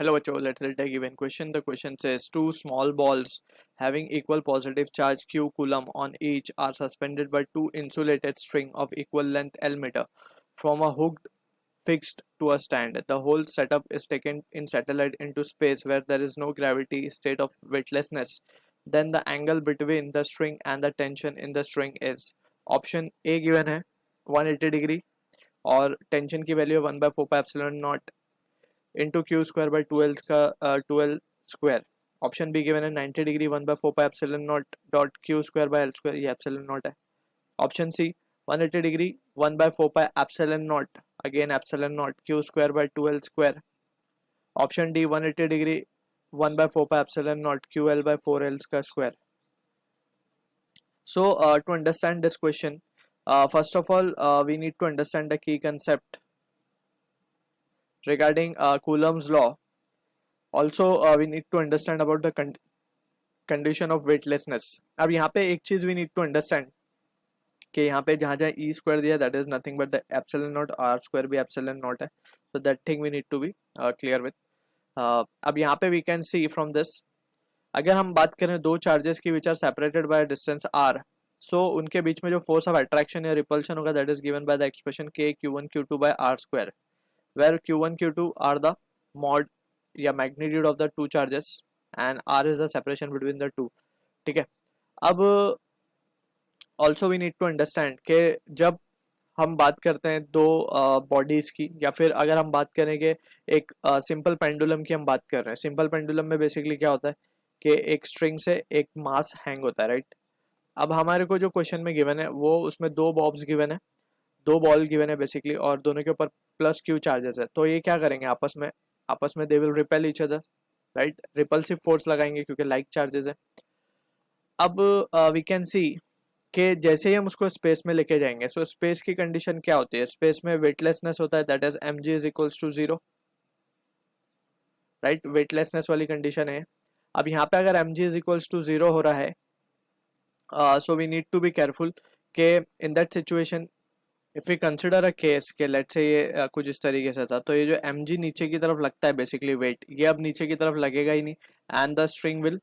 Hello, bachcho. Let's take a given question. The question says two small balls having equal positive charge q coulomb on each are suspended by two insulated string of equal length L meter from a hook fixed to a stand. The whole setup is taken in satellite into space where there is no gravity state of weightlessness. Then the angle between the string and the tension in the string is option A given है 180 degree और tension की value 1/4 epsilon naught into q square by 2l का 2l square. Option be given है 90 degree 1/4 epsilon naught dot q square by l square, ये epsilon naught है. Option C 180 degree 1/4 epsilon naught, again epsilon naught q square by 2l square. Option D 180 degree 1/4 epsilon naught ql by 4l का square. So to understand this question, first of all we need to understand the key concept regarding Coulomb's law. Also we need to understand about the condition of weightlessness. अब यहाँ पे एक चीज we need to understand कि यहाँ पे जहाँ जहाँ e square दिया that is nothing but the epsilon naught, r square भी epsilon naught है, so that thing we need to be clear with. अब यहाँ पे we can see from this, अगर हम बात करें दो चार्जेस की which are separated by a distance r, so उनके बीच में जो force of attraction या repulsion होगा that is given by the expression k q1 q2 by r square, where q1 q2 are the mod या magnitude of the two charges and r is the separation between the two. ठीक है. अब also we need to understand कि जब हम बात करते हैं दो बॉडीज की, या फिर अगर हम बात करेंगे एक सिंपल पेंडुलम की हम बात कर रहे हैं, सिंपल पेंडुलम में बेसिकली क्या होता है कि एक स्ट्रिंग से एक मास हैंग होता है, राइट. अब हमारे को जो क्वेश्चन में गिवन है वो उसमें दो बॉब्स गिवन है, दो बॉल गिवन है बेसिकली, और दोनों के ऊपर प्लस क्यू चार्जेस है. तो ये क्या करेंगे आपस में they will repel each other, right. Repulsive force लगाएंगे क्योंकि लाइक चार्जेस है. अब वी कैन सी कि जैसे ही हम उसको स्पेस में लेके जाएंगे, सो स्पेस की कंडीशन क्या होती है, स्पेस में वेटलेसनेस होता है that is mg is equals to 0, right. Weightlessness वाली कंडीशन है. अब यहाँ पे अगर mg इज इक्वल्स टू 0 हो रहा है, so we need to be careful कि in that situation if we consider a case के लेट्स से ये कुछ इस तरीके से था, तो ये जो mg नीचे की तरफ लगता है बेसिकली वेट, ये अब नीचे की तरफ लगेगा ही नहीं and the string will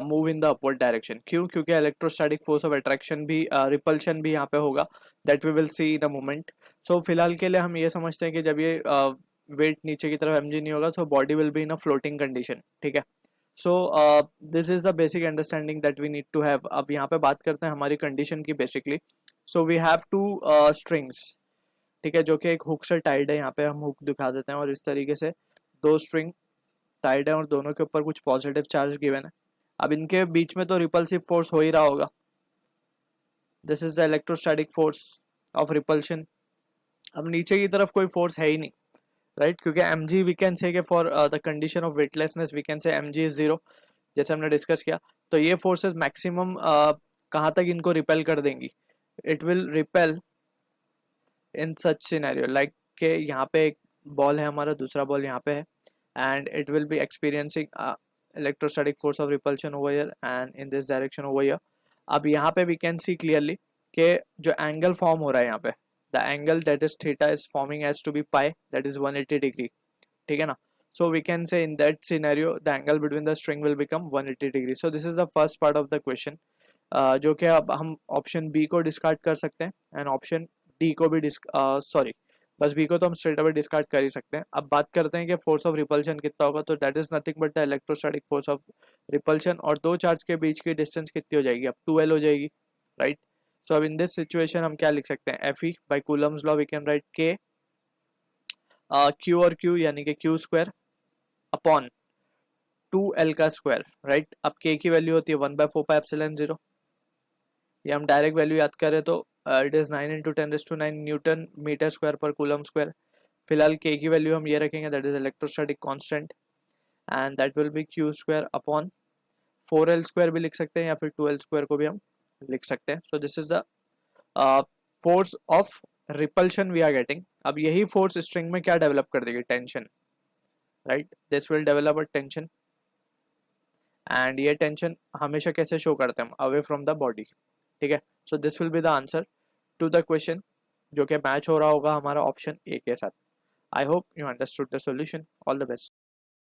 move in the upward direction. क्यों? क्योंकि इलेक्ट्रोस्टैटिक फोर्स ऑफ अट्रैक्शन भी रिपल्शन भी यहाँ पे होगा, that we will see in a moment. So फिलहाल के लिए हम ये समझते हैं कि जब ये वेट नीचे की तरफ mg नहीं होगा तो body will be in a floating condition. ठीक है. So this is the basic understanding that we need to have. अब यहाँ पे बात करते हैं हमारी कंडीशन की basically. So we have two strings, ठीक है, जो कि एक हुक से टाइड है. यहाँ पे हम हुक दिखा देते हैं और इस तरीके से दो स्ट्रिंग टाइड है और दोनों के ऊपर कुछ पॉजिटिव चार्ज गिवन है. अब इनके बीच में तो रिपल्सिव फोर्स हो ही रहा होगा, this is the electrostatic force of repulsion. अब नीचे की तरफ कोई फोर्स है ही नहीं, राइट, क्योंकि mg we can say for the condition of weightlessness we can say mg is 0, जैसे हमने डिस्कस किया. तो ये फोर्सेस मैक्सिमम कहाँ तक इनको रिपेल कर देंगी, it will repel in such scenario like के यहाँ पे एक बॉल है हमारा, दूसरा बॉल यहाँ पे है, and it will be experiencing electrostatic force of repulsion over here and in this direction over here. अब यहाँ पे वी कैन सी क्लियरली कि जो एंगल फॉर्म हो रहा है यहाँ पे, the angle that is theta is forming as to be pi, that is 180 degree. ठीक है ना. So we can say in that scenario the angle between the string will become 180 degree. So this is the first part of the question, जो कि अब हम option B को discard कर सकते हैं एंड ऑप्शन डी को भी सॉरी बस बी को तो हम स्ट्रेट अवे डिस्कार्ड कर ही सकते हैं. अब बात करते हैं कि फोर्स ऑफ रिपल्शन कितना होगा, तो that is nothing but the electrostatic force of repulsion, और दो चार्ज के बीच की डिस्टेंस कितनी हो जाएगी, अब 2l हो जाएगी, राइट. सो अब इन दिस सिचुएशन हम क्या लिख सकते हैं, Fe by Coulomb's law we can write K Q और Q यानी कि Q स्क्वायर अपॉन 2l का स्क्वायर, राइट. अब K की वैल्यू होती है 1/4 epsilon 0, ये हम डायरेक्ट वैल्यू याद करें तो it is 9 × 10⁹ newton metre square पर कूलम स्क्वायर. फिलहाल K की वैल्यू हम ये रखेंगे that is electrostatic constant and that will be Q square upon 4l square भी लिख सकते हैं या फिर 2l स्क्वायर को भी हम लिख सकते हैं. So this is the force of repulsion we are getting. अब यही फोर्स स्ट्रिंग में क्या डेवलप कर देगी, tension, right. This will develop a tension and ये टेंशन हमेशा कैसे शो करते हैं हम, अवे फ्रॉम द बॉडी. ठीक है. So this will be the answer to the question, जो कि मैच हो रहा होगा हमारा ऑप्शन ए के साथ. I hope you understood the solution. All the best.